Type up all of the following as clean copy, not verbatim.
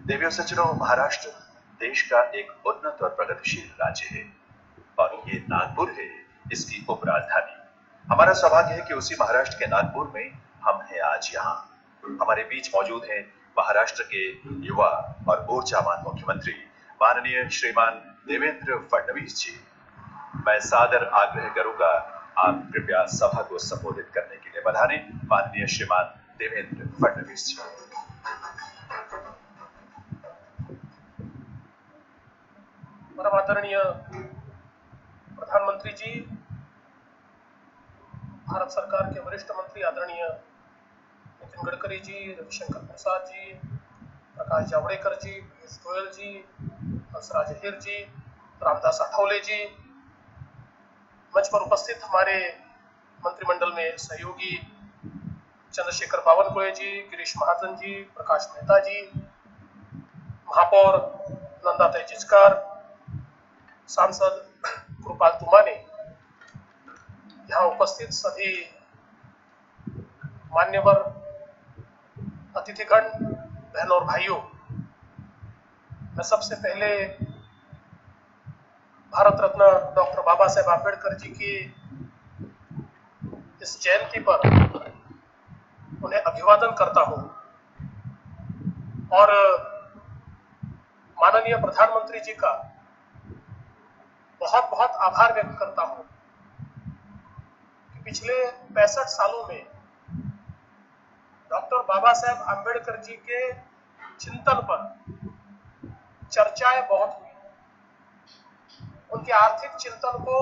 देवियों सज्जनों, महाराष्ट्र देश का एक उन्नत और प्रगतिशील राज्य है और ये नागपुर है इसकी उपराजधानी। हमारा सौभाग्य है कि उसी महाराष्ट्र के नागपुर में हम हैं आज यहाँ। हमारे बीच मौजूद हैं महाराष्ट्र के युवा और ऊर्जावान मुख्यमंत्री माननीय श्रीमान देवेंद्र फडणवीस जी। मैं सादर आग्रह करूंगा, आप कृपया सभा को संबोधित करने के लिए बधाने माननीय श्रीमान देवेंद्र फडणवीस जी। परम आदरणीय प्रधानमंत्री जी, भारत सरकार के वरिष्ठ मंत्री आदरणीय नितिन गडकरी जी, रविशंकर प्रसाद जी, प्रकाश जावड़ेकर जी, पीयूष गोयल जी, हंसराज अहीर जी, रामदास आठवले जी, मंच पर उपस्थित हमारे मंत्रिमंडल में सहयोगी चंद्रशेखर बावनकुळे जी, गिरीश महाजन जी, प्रकाश मेहता जी, महापौर नंदाताई जिचकार, सांसद कृपाल तुमाने, यहाँ उपस्थित सभी मान्यवर अतिथिगण, बहनों और भाइयों, मैं सबसे पहले भारत रत्न डॉक्टर बाबा साहेब आम्बेडकर जी की इस जयंती पर उन्हें अभिवादन करता हूं और माननीय प्रधानमंत्री जी का बहुत बहुत आभार व्यक्त करता हूं कि पिछले 65 सालों में डॉक्टर बाबा साहेब आम्बेडकर जी के चिंतन पर चर्चाएं बहुत हुई। उनके आर्थिक चिंतन को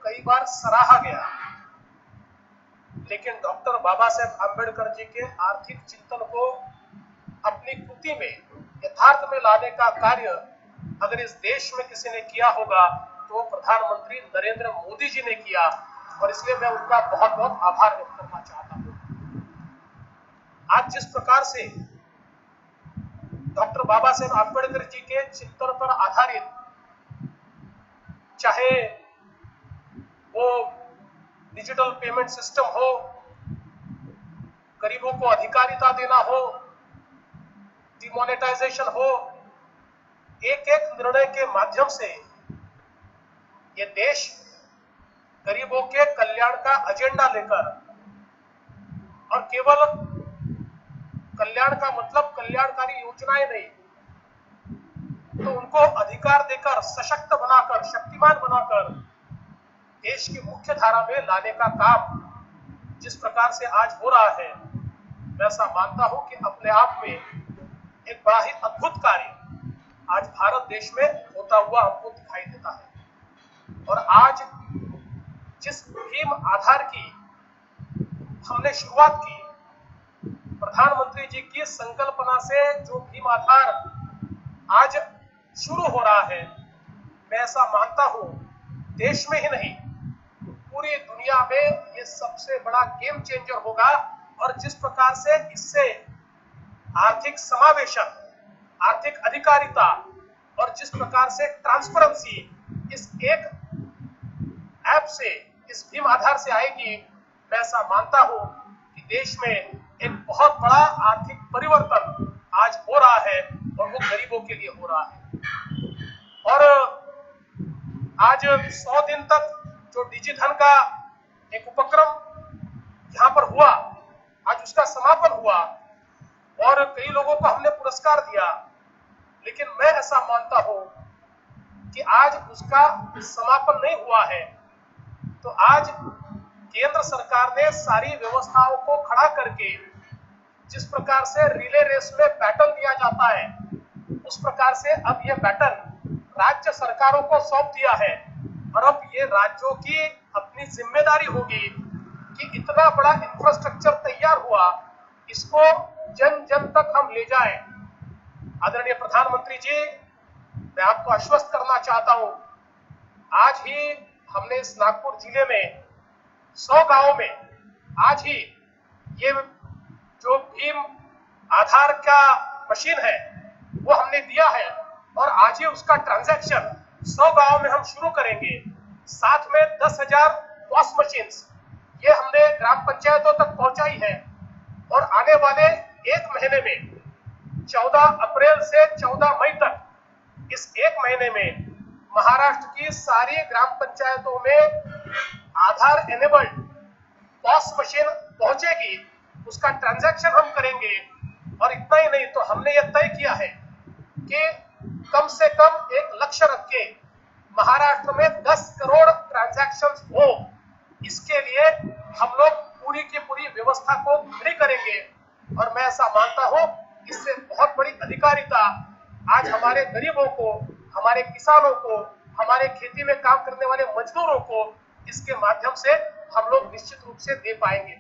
कई बार सराहा गया, लेकिन डॉक्टर बाबा साहेब आम्बेडकर जी के आर्थिक चिंतन को अपनी कृति में, यथार्थ में लाने का कार्य अगर इस देश में किसी ने किया होगा तो प्रधानमंत्री नरेंद्र मोदी जी ने किया और इसलिए मैं उनका बहुत बहुत आभार व्यक्त करना चाहता हूं। आज जिस प्रकार से डॉक्टर बाबा साहेब आम्बेडकर जी के चिंतन पर आधारित, चाहे वो डिजिटल पेमेंट सिस्टम हो, गरीबों को अधिकारिता देना हो, डिमोनेटाइजेशन हो, एक एक निर्णय के माध्यम से ये देश गरीबों के कल्याण का एजेंडा लेकर, और केवल कल्याण का मतलब कल्याणकारी योजनाएं नहीं, तो उनको अधिकार देकर, सशक्त बनाकर, शक्तिमान बनाकर देश की मुख्य धारा में लाने का काम जिस प्रकार से आज हो रहा है, मैं ऐसा मानता हूं कि अपने आप में एक बड़ा ही अद्भुत कार्य आज भारत देश में होता हुआ हमको दिखाई देता है। और आज जिस भीम आधार की हमने शुरुआत की, प्रधानमंत्री जी की संकल्पना से जो भीम आधार आज शुरू हो रहा है, मैं ऐसा मानता हूं देश में ही नहीं पूरी दुनिया में ये सबसे बड़ा गेम चेंजर होगा। और जिस प्रकार से इससे आर्थिक समावेशन, आर्थिक अधिकारिता और जिस प्रकार से ट्रांसपेरेंसी इस एक ऐप से, इस भीम आधार से आएगी, मैं ऐसा मानता हूं कि देश में एक बहुत बड़ा आर्थिक परिवर्तन आज हो रहा है और वो गरीबों के लिए हो रहा है। और आज 100 दिन तक जो डिजिधन का एक उपक्रम यहाँ पर हुआ, आज उसका समापन हुआ और कई लोगों को हमने पुरस्कार दिया, लेकिन मैं ऐसा मानता हूं कि आज उसका समापन नहीं हुआ है। तो आज केंद्र सरकार ने सारी व्यवस्थाओं को खड़ा करके जिस प्रकार से रिले रेस में बैटन दिया जाता है, उस प्रकार से अब यह बैटन राज्य सरकारों को सौंप दिया है। और अब ये राज्यों की अपनी जिम्मेदारी होगी कि इतना बड़ा इंफ्रास्ट्रक्चर तैयार हुआ, इसको जन जन तक हम ले जाएं। आदरणीय प्रधानमंत्री जी, मैं आपको आश्वस्त करना चाहता हूं, आज ही हमने इस नागपुर जिले में 100 गांवों में आज ही ये जो भीम आधार का मशीन है वो हमने दिया है और आज ही उसका ट्रांजैक्शन 100 गांवों में हम शुरू करेंगे। साथ में 10,000 पॉस मशीन्स ये हमने ग्राम पंचायतों तक पहुंचाई है और आने वाले 1 महीने में 14 अप्रैल से 14 मई तक इस एक महीने में महाराष्ट्र की सारी ग्राम पंचायतों में आधार एनेबल्ड पॉस मशीन पहुंचेगी, उसका ट्रांजैक्शन हम करेंगे। और इतना ही नहीं, तो हमने यह तय किया है कि कम से कम एक लक्ष्य रख के महाराष्ट्र में 10 करोड़ ट्रांजैक्शंस हो, इसके लिए हम लोग पूरी की पूरी व्यवस्था को खड़ी करेंगे। और मैं ऐसा मानता हूं, इससे बहुत बड़ी अधिकारिता आज हमारे गरीबों को, हमारे किसानों को, हमारे खेती में काम करने वाले मजदूरों को इसके माध्यम से हम लोग निश्चित रूप से दे पाएंगे।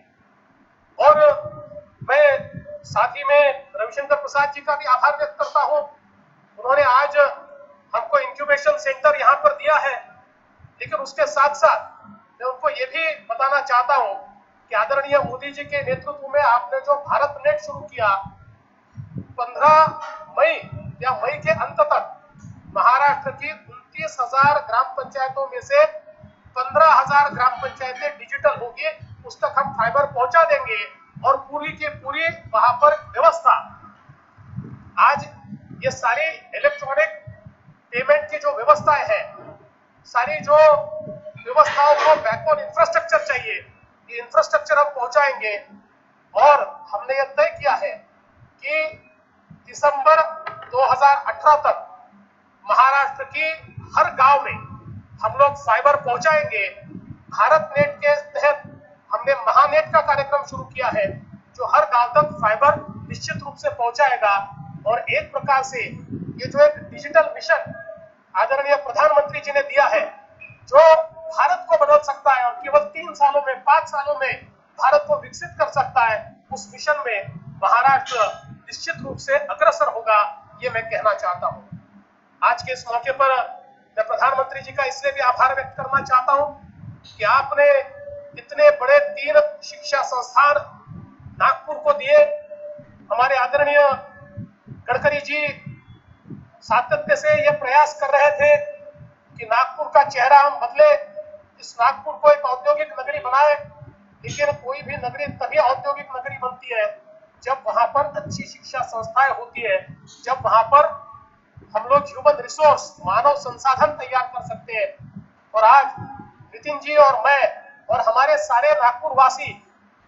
और मैं साथ ही में रविशंकर प्रसाद जी का भी आभार व्यक्त करता हूं। उन्होंने आज हमको इंक्यूबेशन सेंटर यहाँ पर दिया है, लेकिन उसके साथ साथ मैं उनको ये भी बताना चाहता हूं कि आदरणीय मोदी जी के नेतृत्व में आपने जो भारत नेट शुरू किया, 15 मई या मई के अंत तक महाराष्ट्र की 29,000 ग्राम पंचायतों में से 15,000 ग्राम पंचायतें डिजिटल होगी, उस तक हम फाइबर पहुंचा देंगे। और पूरी की पूरी वहां पर व्यवस्था, आज ये सारी इलेक्ट्रॉनिक पेमेंट की जो व्यवस्थाएं है, सारी जो व्यवस्थाओं को बैकबोन इंफ्रास्ट्रक्चर चाहिए, ये इंफ्रास्ट्रक्चर हम पहुंचाएंगे। और हमने यह तय किया है कि दिसंबर 2018 तक महाराष्ट्र की हर गांव में हम लोग फाइबर पहुंचाएंगे। भारत नेट के तहत हमने महानेट का कार्यक्रम शुरू किया है, जो हर गांव तक फाइबर निश्चित रूप से पहुंचाएगा। और एक प्रकार से ये जो एक डिजिटल मिशन आदरणीय प्रधानमंत्री जी ने दिया है, जो भारत को बदल सकता है और केवल 3 सालों में, 5 सालों में भारत को विकसित कर सकता है, उस मिशन में महाराष्ट्र निश्चित रूप से अग्रसर होगा, ये मैं कहना चाहता हूं। आज के इस मौके पर मैं प्रधानमंत्री जी का इसलिए भी आभार व्यक्त करना चाहता हूं कि आपने इतने बड़े 3 शिक्षा संस्थान नागपुर को दिए। हमारे आदरणीय गडकरी जी सातत्य से यह प्रयास कर रहे थे कि नागपुर का चेहरा हम बदले, इस नागपुर को एक औद्योगिक नगरी बनाए। लेकिन कोई भी नगरी तभी औद्योगिक नगरी बनती है जब वहां पर अच्छी शिक्षा संस्थाएं होती है, जब वहां पर हम लोग ह्यूमन रिसोर्स, मानव संसाधन तैयार कर सकते हैं। और आज नितिन जी और मैं और हमारे सारे नागपुर वासी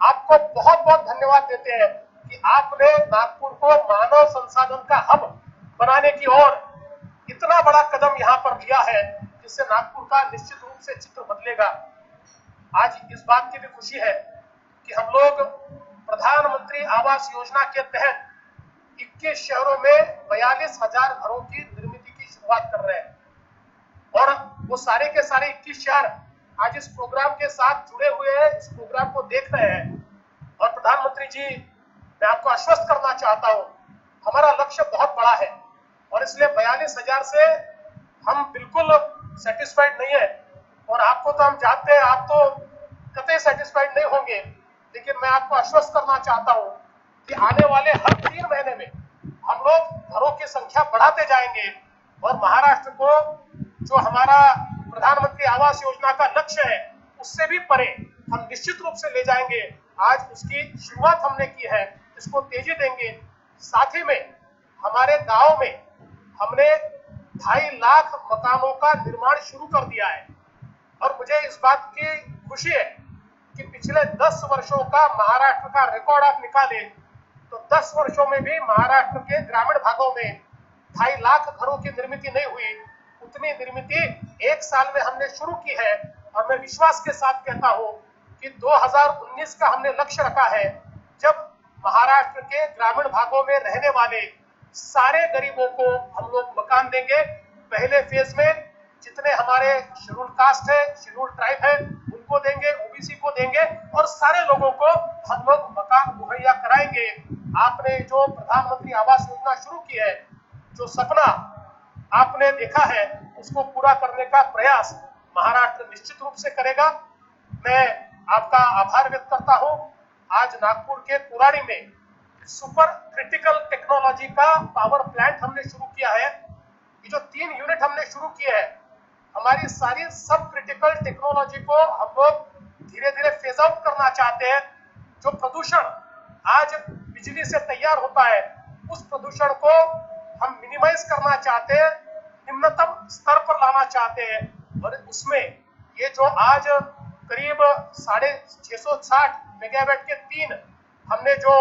आपको बहुत बहुत धन्यवाद देते हैं कि आपने नागपुर को मानव संसाधन का हब बनाने की ओर इतना बड़ा कदम यहाँ पर लिया है, जिससे नागपुर का निश्चित रूप से चित्र बदलेगा। आज इस बात की भी खुशी है कि हम लोग प्रधानमंत्री आवास योजना के तहत 21 शहरों में 42,000 घरों की निर्मित की शुरुआत कर रहे हैं। और वो सारे के सारे 21 शहर आज इस प्रोग्राम के साथ जुड़े हुए हैं, इस प्रोग्राम को देख रहे हैं। और प्रधानमंत्री जी, मैं आपको आश्वस्त करना चाहता हूं, हमारा लक्ष्य बहुत बड़ा है और इसलिए 42,000 से हम बिल्कुल सेटिस्फाइड नहीं है। और आपको तो हम जानते हैं, आप तो कतई सेटिस्फाइड नहीं होंगे, लेकिन मैं आपको आश्वस्त करना चाहता हूं कि आने वाले हर 3 महीने में हम लोग घरों की संख्या बढ़ाते जाएंगे और महाराष्ट्र को जो हमारा प्रधानमंत्री आवास योजना का लक्ष्य है, उससे भी परे हम निश्चित रूप से ले जाएंगे। आज उसकी शुरुआत हमने की है, इसको तेजी देंगे। साथ ही में हमारे गांव में हमने 2.5 लाख मकानों का निर्माण शुरू कर दिया है। और मुझे इस बात की खुशी है कि पिछले 10 वर्षों का महाराष्ट्र का रिकॉर्ड आप निकालें तो 10 वर्षों में भी महाराष्ट्र के ग्रामीण भागों में 2.5 लाख घरों की निर्मित नहीं हुई। उतनी निर्मित 1 साल में हमने शुरू की है। और मैं विश्वास के साथ कहता हूं कि 2019 का हमने लक्ष्य रखा है, जब महाराष्ट्र के ग्रामीण भागों में रहने वाले सारे गरीबों को हम लोग मकान देंगे। पहले फेज में जितने हमारे शेड्यूल कास्ट है, शेड्यूल ट्राइब है, उनको देंगे, ओबीसी को देंगे और सारे लोगों को हम लोग मकान मुहैया कराएंगे। आपने जो प्रधानमंत्री आवास योजना शुरू की है, जो सपना आपने देखा है, उसको पूरा करने का प्रयास महाराष्ट्र निश्चित रूप से करेगा। मैं आपका आभार व्यक्त करता हूं। आज नागपुर के कुराड़ी में सुपर क्रिटिकल टेक्नोलॉजी का पावर प्लांट हमने शुरू किया है। ये जो 3 यूनिट हमने शुरू किए हैं, हमारी सारी सब क्रिटिकल टेक्नोलॉजी को हम लोग धीरे धीरे फेज आउट करना चाहते हैं। जो प्रदूषण आज बिजली से तैयार होता है, उस प्रदूषण को हम मिनिमाइज करना चाहते हैं, निम्नतम स्तर पर लाना चाहते हैं। और उसमें ये जो आज करीब 660 मेगावाट के 3 हमने जो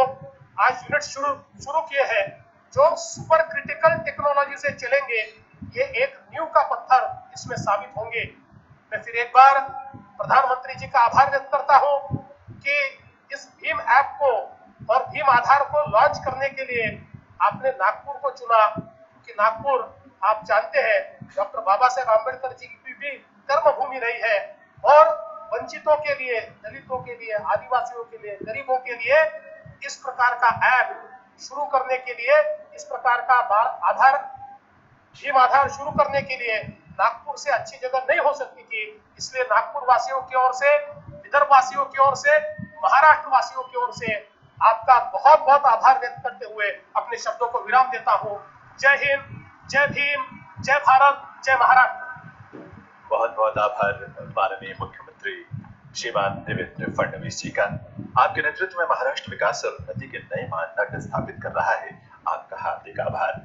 आज यूनिट शुरू किए हैं, जो सुपर क्रिटिकल टेक्नोलॉजी से चलेंगे, ये एक नींव का पत्थर इसमें साबित होंगे। मैं फिर एक बार प्रधानमंत्री जी का आभार व्यक्त करता हूं कि इस भीम ऐप को और भीम आधार को लॉन्च करने के लिए आपने नागपुर को चुना, क्योंकि नागपुर आप जानते हैं डॉक्टर बाबा साहेब आंबेडकर जी की भी कर्मभूमि रही है, और वंचितों के लिए, दलितों के लिए, आदिवासियों के लिए, गरीबों के लिए इस प्रकार का ऐप शुरू करने के लिए, इस प्रकार का आधार भीम आधार शुरू करने के लिए नागपुर से अच्छी जगह नहीं हो सकती थी। इसलिए नागपुर वासियों की ओर से, विदर्भ वासियों की ओर से, महाराष्ट्र वासियों की ओर से आपका बहुत बहुत आभार व्यक्त करते हुए अपने शब्दों को विराम देता हूं। जय हिंद, जय भीम, जय भारत, जय महाराष्ट्र। बहुत बहुत आभार माननीय मुख्यमंत्री श्रीमान देवेंद्र फडणवीस जी का। आपके नेतृत्व में महाराष्ट्र विकास और उन्नति के नए मानदंड स्थापित कर रहा है। आपका हार्दिक आभार।